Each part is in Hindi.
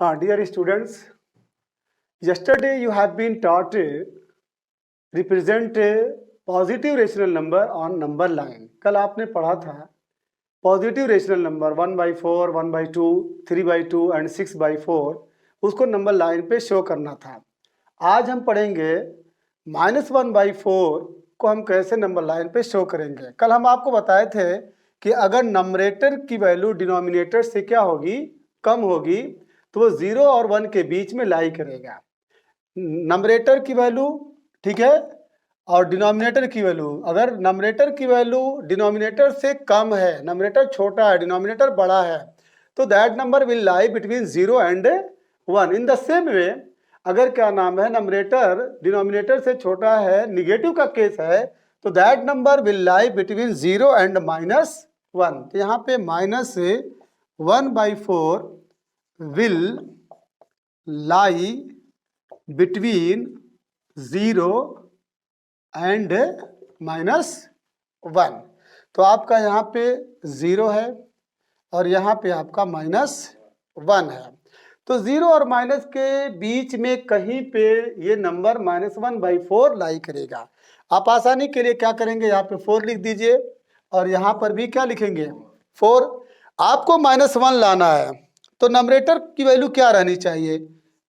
Dear students, yesterday you have been taught represent a positive rational number on number line. कल आपने पढ़ा था पॉजिटिव रेशनल नंबर 1/4, 1/2, 3/2 एंड 6/4 उसको नंबर लाइन पे शो करना था। आज हम पढ़ेंगे -1/4 को हम कैसे नंबर लाइन पे शो करेंगे। कल हम आपको बताए थे कि अगर नंबरेटर की वैल्यू डिनोमिनेटर से क्या होगी, कम होगी, तो वो 0 और 1 के बीच में लाई करेगा। नंबरेटर की वैल्यू, ठीक है, और डिनोमिनेटर की वैल्यू, अगर नंबरेटर की वैल्यू डिनोमिनेटर से कम है, नंबरेटर छोटा है, डिनोमिनेटर बड़ा है, तो that number will lie between 0 and 1। In the same way अगर क्या नाम है नंबरेटर डिनोमिनेटर से छोटा है, निगेटिव का केस है, तो that number will lie between 0 and -1। तो यहाँ पे -1/4 विल लाई बिटवीन 0 एंड -1। तो आपका यहाँ पे 0 है और यहाँ पे आपका -1 है। तो 0 और माइनस के बीच में कहीं पे ये नंबर -1/4 लाई करेगा। आप आसानी के लिए क्या करेंगे, यहाँ पे 4 लिख दीजिए और यहाँ पर भी क्या लिखेंगे 4। आपको -1 लाना है तो नंबरेटर की वैल्यू क्या रहनी चाहिए,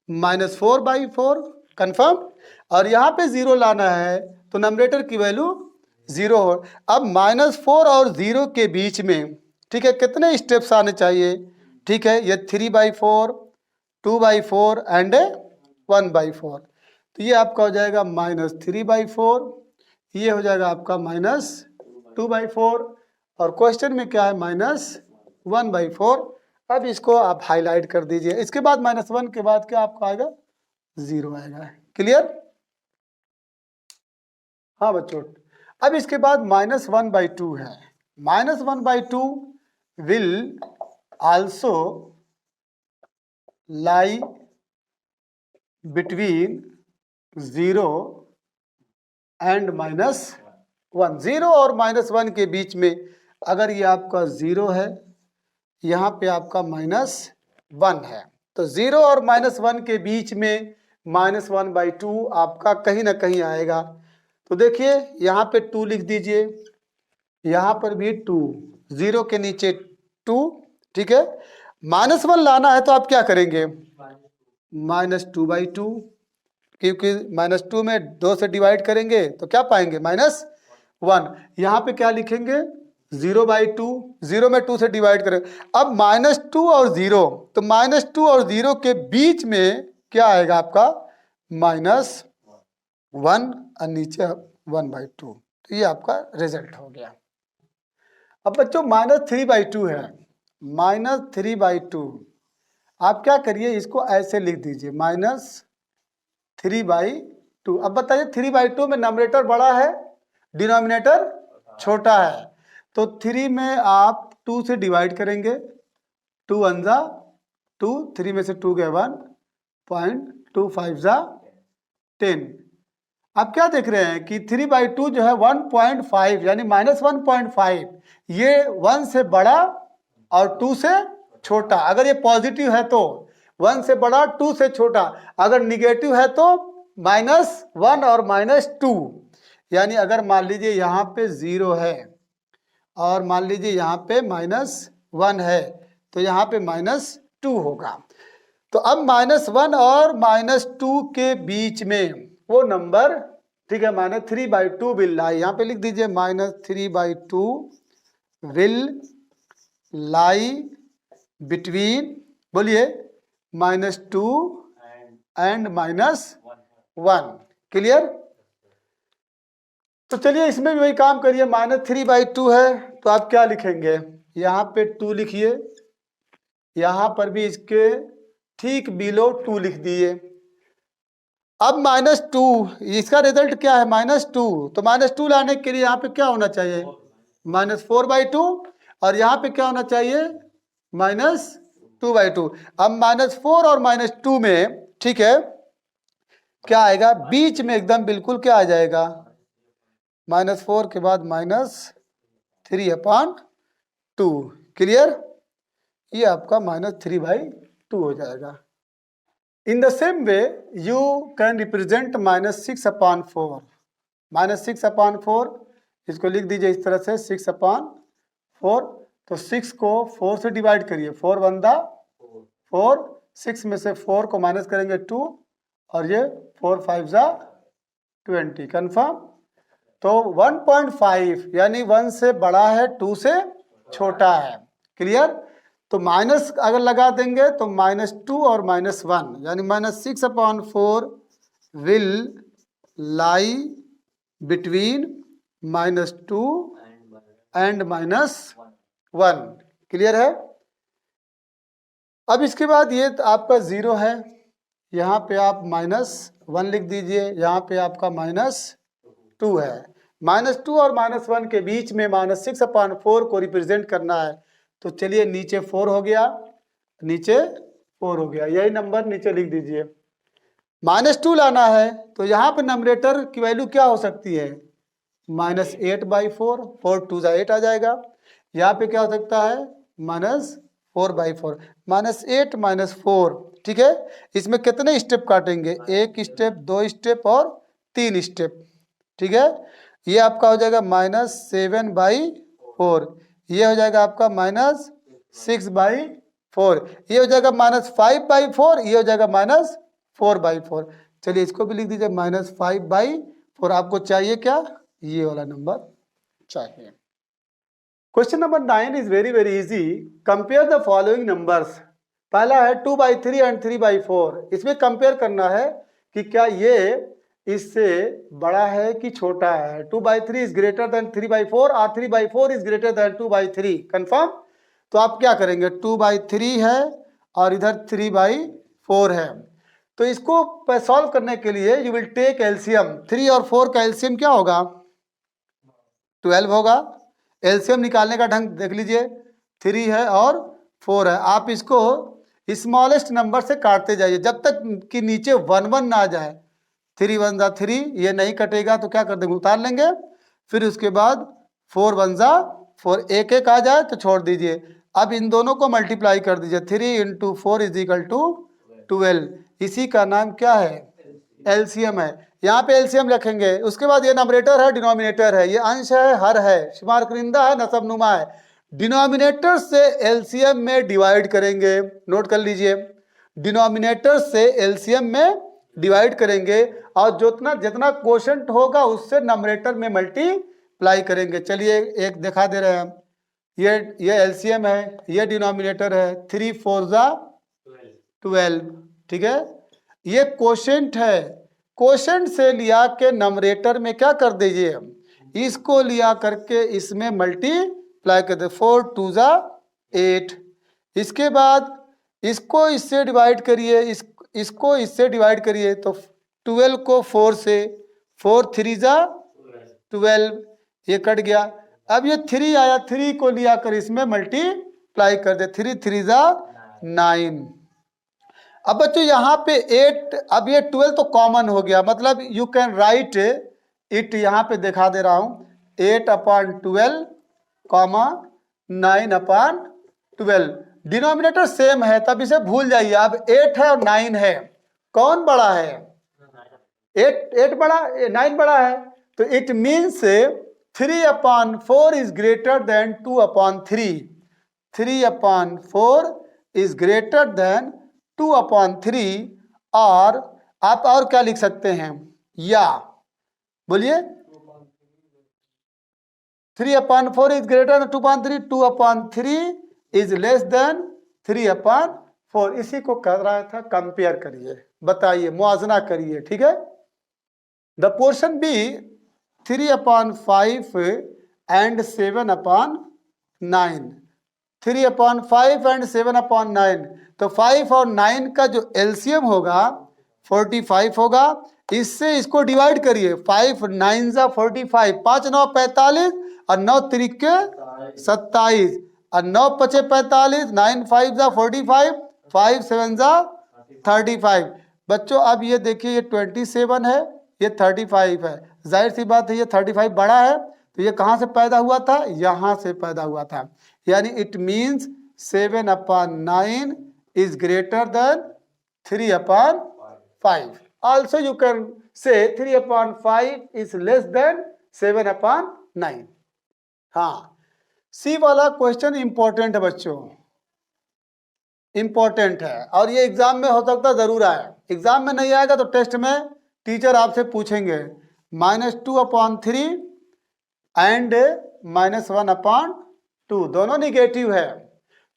-4/4, कन्फर्म। और यहाँ पे 0 लाना है तो नंबरेटर की वैल्यू 0 हो। अब -4 और 0 के बीच में, ठीक है, कितने स्टेप्स आने चाहिए, ठीक है, ये 3/4, 2/4 एंड 1/4। तो ये आपका हो जाएगा -3/4, ये हो जाएगा आपका -2/4 और क्वेश्चन में क्या है -1/4। अब इसको आप हाईलाइट कर दीजिए। इसके बाद -1 के बाद क्या आपका आएगा 0 आएगा। क्लियर? हाँ बच्चों, अब इसके बाद -1/2 है। -1/2 will also lie between 0 and -1। 0 और -1 के बीच में अगर ये आपका 0 है, यहाँ पे आपका -1 है, तो 0 और -1 के बीच में -1/2 आपका कहीं ना कहीं आएगा। तो देखिए यहाँ पे 2 लिख दीजिए, यहाँ पर भी 2, 0 के नीचे 2, ठीक है। -1 लाना है तो आप क्या करेंगे, -2/2, क्योंकि -2 में 2 से डिवाइड करेंगे तो क्या पाएंगे -1। यहाँ पे क्या लिखेंगे 0/2, 0 में 2 से डिवाइड करेंगे। अब -2 और 0, तो -2 और 0 के बीच में क्या आएगा आपका -1 और नीचे 1/2। तो ये आपका रिजल्ट हो गया। अब बच्चों -3/2 है, -3/2 आप क्या करिए, इसको ऐसे लिख दीजिए -3/2। अब बताइए 3/2 में नंबरेटर बड़ा है, डिनोमिनेटर छोटा है, तो 3 में आप 2 से डिवाइड करेंगे, 2 1 जा 2, 3 में से 2 गए 1, 0.25 जा 10। आप क्या देख रहे हैं कि 3/2 जो है 1.5 यानी -1.5, ये 1 से बड़ा और 2 से छोटा। अगर ये पॉजिटिव है तो 1 से बड़ा, 2 से छोटा। अगर निगेटिव है तो -1 और -2। यानी अगर मान लीजिए यहाँ पे 0 है और मान लीजिए यहाँ पे -1 है, तो यहाँ पे -2 होगा। तो अब -1 और -2 के बीच में वो नंबर, ठीक है, -3/2 विल लाई, यहाँ पे लिख दीजिए -3/2 विल लाई बिटवीन, बोलिए, -2 एंड -1। क्लियर? तो चलिए इसमें भी वही काम करिए। -3/2 है तो आप क्या लिखेंगे, यहाँ पे 2 लिखिए, यहाँ पर भी इसके ठीक बिलो 2 लिख दिए। अब -2, इसका रिजल्ट क्या है -2, तो -2 लाने के लिए यहाँ पे क्या होना चाहिए -4/2 और यहाँ पे क्या होना चाहिए -2/2। अब -4 और -2 में, ठीक है, क्या आएगा बीच में एकदम बिल्कुल क्या आ जाएगा, -4 के बाद -3/2। क्लियर? ये आपका -3/2 हो जाएगा। In the same way you can represent -6/4। -6/4 इसको लिख दीजिए इस तरह से 6/4। तो 6 को 4 से डिवाइड करिए, 4 1 दा 4, 6 में से 4 को माइनस करेंगे 2, और ये 4 5 जा 20। कन्फर्म। तो 1.5 यानी 1 से बड़ा है, 2 से छोटा है। क्लियर। तो माइनस अगर लगा देंगे तो -2 और -1 यानी -6/4 will lie between -2 and -1। Clear है। अब इसके बाद ये आपका 0 है, यहाँ पे आप -1 लिख दीजिए, यहाँ पे आपका -2 है। -2 और -1 के बीच में -6/4 को रिप्रेजेंट करना है। तो चलिए नीचे 4 हो गया, नीचे 4 हो गया, यही नंबर नीचे लिख दीजिए। -2 लाना है तो यहाँ पे नंबरेटर की वैल्यू क्या हो सकती है, -8/4, 4 2 8 आ जाएगा। यहाँ पे क्या हो सकता है, -4/4, -8 -4। ठीक है। इसमें कितने स्टेप काटेंगे, 1 स्टेप, 2 स्टेप और 3 स्टेप। ठीक है। ये आपका हो जाएगा -7/4, ये हो जाएगा आपका -6/4, ये हो जाएगा -5/4, ये हो जाएगा -4/4। चलिए इसको भी लिख दीजिए -5/4। आपको चाहिए क्या, ये वाला नंबर चाहिए। Question number 9 is very very easy. Compare the following numbers. पहला है 2/3 एंड 3/4। इसमें कंपेयर करना है कि क्या ये इससे बड़ा है कि छोटा है। 2/3 इज ग्रेटर देन 3/4 और 3/4 इज ग्रेटर देन 2/3। कंफर्म। तो आप क्या करेंगे, 2/3 है और इधर 3/4 है। तो इसको सॉल्व करने के लिए यू विल टेक एलसीएम। 3 और 4 का एलसीएम क्या होगा, 12 होगा। एलसीएम निकालने का ढंग देख लीजिए, 3 है और 4 है। आप इसको स्मॉलेस्ट नंबर से काटते जाइए जब तक कि नीचे 1 1 ना आ जाए। 3 1 जा 3, ये नहीं कटेगा तो क्या कर देंगे, उतार लेंगे। फिर उसके बाद 4 1 जा 4, एक एक आ जाए तो छोड़ दीजिए। अब इन दोनों को मल्टीप्लाई कर दीजिए, 3 × 4 = 12। इसी का नाम क्या है, एलसीएम है। यहाँ पे एलसीएम रखेंगे। उसके बाद ये नंबरेटर है, डिनोमिनेटर है, ये अंश है, हर है, शुमार करिंदा है, नसबनुमा है। डिनोमिनेटर से एलसीएम में डिवाइड करेंगे। नोट कर लीजिए, डिनोमिनेटर से एलसीएम में डिवाइड करेंगे और जितना जितना क्वोशंट होगा उससे नंबरेटर में मल्टीप्लाई करेंगे। चलिए एक दिखा दे रहे हैं, ये एलसीएम है, ये डिनोमिनेटर है, 3 4 जा 12। ठीक है। ये क्वोशंट है, क्वोशंट से लिया के नंबरेटर में क्या कर दीजिए, इसको लिया करके इसमें मल्टीप्लाई कर दे, 4 2 जा 8। इसके बाद इसको इससे डिवाइड करिए, इसको इससे डिवाइड करिए तो 12 को 4 से, 4 3 जा 12, ये कट गया। अब ये 3 आया, 3 को लिया कर इसमें मल्टीप्लाई कर दे, 3 3 जा 9। अब बच्चों यहाँ पे 8, अब ये 12 तो कॉमन हो गया, मतलब यू कैन राइट इट, यहाँ पे दिखा दे रहा हूँ, 8/12, 9/12। डिनोमिनेटर सेम है तब इसे भूल जाइए। अब 8 है और 9 है, कौन बड़ा है, 8 बड़ा, 9 बड़ा है। तो it means 3/4 is greater than 2/3। 3/4 is greater than 2/3। और आप और क्या लिख सकते हैं, या बोलिए, 3/4 is greater than 2/3, 2/3 is less than 3/4। इसी को कर रहा था, कंपेयर करिए, बताइए, मुआवजा करिए। ठीक है। The portion B 3/5 and 7/9। 3/5 and 7/9। तो 5 और 9 का जो एलसीएम होगा 45 होगा। इससे इसको डिवाइड करिए, 5 9 जा 45, 5 9 45 और 9 3 27 और 9 5 45, 9 5 जा 45, 5 7 जा 35। बच्चों अब ये देखिए, ये 27 है, ये 35 है। जाहिर सी बात है ये 35 बड़ा है, तो ये कहाँ से पैदा हुआ था, यहाँ से पैदा हुआ था। यानी it means 7/9 is greater than 3/5. Also you can say 3/5 is less than 7/9. हाँ, सी वाला क्वेश्चन इंपॉर्टेंट है बच्चों, इंपॉर्टेंट है, और ये एग्जाम में हो सकता जरूर आए। एग्जाम में नहीं आएगा तो टेस्ट में टीचर आपसे पूछेंगे -2/3 एंड -1/2, दोनों निगेटिव है।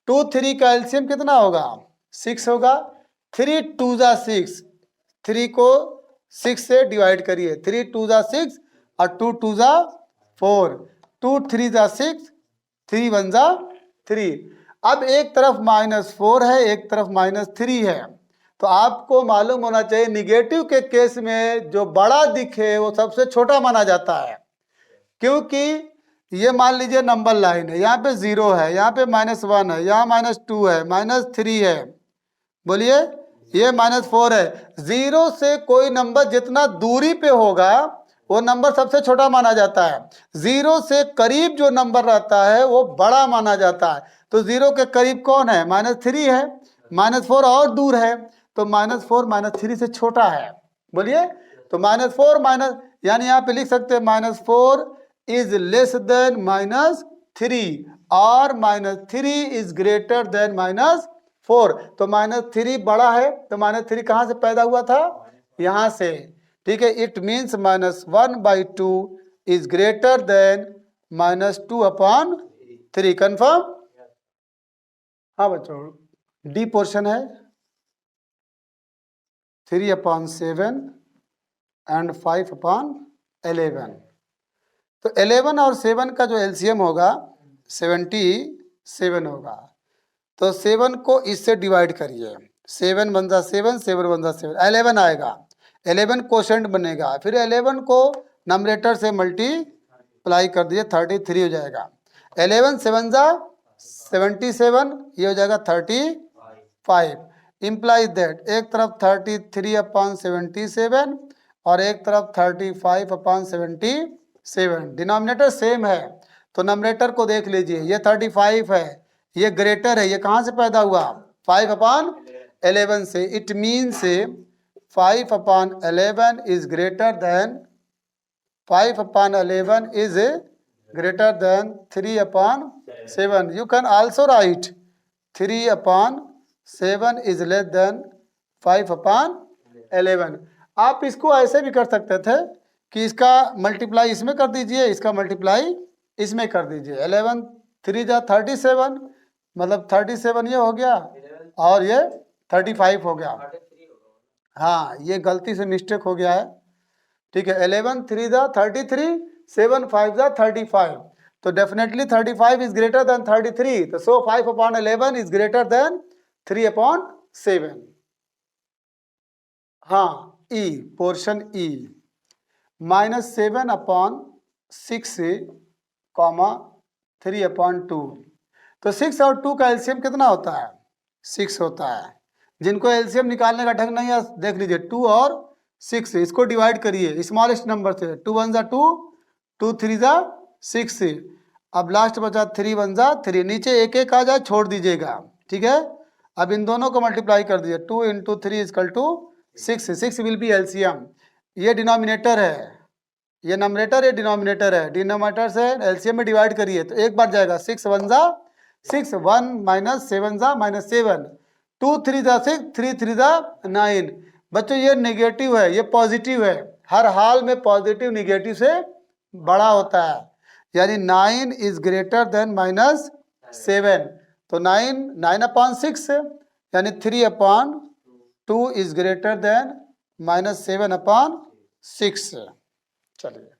2 3 का एलसीएम कितना होगा? 6 होगा। 3 2 जा 6, 3 को 6 से डिवाइड करिए, 3 2 जा 6 और 2 2 जा 4, 2 3 जा 6, 3 1 जा 3। अब एक तरफ -4 है, एक तरफ -3 है, तो आपको मालूम होना चाहिए निगेटिव के केस में जो बड़ा दिखे वो सबसे छोटा माना जाता है। क्योंकि ये मान लीजिए नंबर लाइन है, यहाँ पे 0 है, यहाँ पे -1 है, यहाँ -2 है, -3 है, बोलिए ये -4 है। 0 से कोई नंबर जितना दूरी पे होगा वो नंबर सबसे छोटा माना जाता है। 0 से करीब जो नंबर रहता है वो बड़ा माना जाता है। तो 0 के करीब कौन है? -3 है, -4 और दूर है, तो -4 -3 से छोटा है। बोलिए, तो -4 यानी यहाँ पे लिख सकते हैं -4 इज लेस देन -3 और -3 इज ग्रेटर देन -4। तो -3 बड़ा है, तो -3 कहाँ से पैदा हुआ था? यहाँ से। ठीक है, it means -1/2 is greater than -2/3। Confirm? हाँ बच्चों, डी पोर्शन है 3/7 एंड 5/11। तो 11 और 7 का जो एलसीएम होगा 77 होगा। तो 7 को इससे डिवाइड करिए, 7 1 जा 7, 7 1 जा 7, 11 आएगा। 11 कोशेंट बनेगा, फिर 11 को नंबरेटर से मल्टीप्लाई कर दिए, 33 हो जाएगा। 11 7 जा 77, ये हो जाएगा 35। इम्प्लाइज दैट एक तरफ 33/77 और एक तरफ 35/77। डिनोमिनेटर सेम है, तो नंबरेटर को देख लीजिए, ये 35 है, ये ग्रेटर है, ये कहाँ से पैदा हुआ? 5/11 से। It means 5/11 is greater than 5/11 is greater than 3/7. You can also write 3/7 is less than 5/11. आप इसको ऐसे भी कर सकते थे कि इसका मल्टीप्लाई इसमें कर दीजिए, इसका मल्टीप्लाई इसमें कर दीजिए। 11 3 जा 37, मतलब 37 ये हो गया और ये 35 हो गया। हाँ, ये गलती से मिस्टेक हो गया है। ठीक है, 11 3 जा 33, 7 5 जा 35, तो डेफिनेटली 35 इज ग्रेटर देन 33, तो सो 5/11 इज ग्रेटर देन 3/7। हाँ, ई पोर्शन ई -7/6, 3/2। तो 6 और 2 का एलसीएम कितना होता है? 6 होता है। जिनको एलसीएम निकालने का ढंग नहीं है देख लीजिए, 2 और 6, इसको डिवाइड करिए स्मॉलेस्ट नंबर से, 2 1 जा 2, 2 3 जा 6। अब लास्ट बचा 3 1 जा 3, नीचे एक एक आ जाए छोड़ दीजिएगा। ठीक है, अब इन दोनों को मल्टीप्लाई कर दीजिए, 2 × 3 = 6। 6 विल बी एलसीएम। ये डिनोमिनेटर है, ये नंबरेटर, ये डिनोमिनेटर है। डिनोमिनेटर से एलसीएम में डिवाइड करिए तो एक बार जाएगा, 6 1 जा 6, 1 - 7 जा -7, 2 3 जा 6, 3 3 जा 9। बच्चों ये नेगेटिव है, ये पॉजिटिव है, हर हाल में पॉजिटिव निगेटिव से बड़ा होता है, यानी 9 इज ग्रेटर देन -7। तो 9/6 यानी 3/2 इज ग्रेटर देन -7/6। चलिए।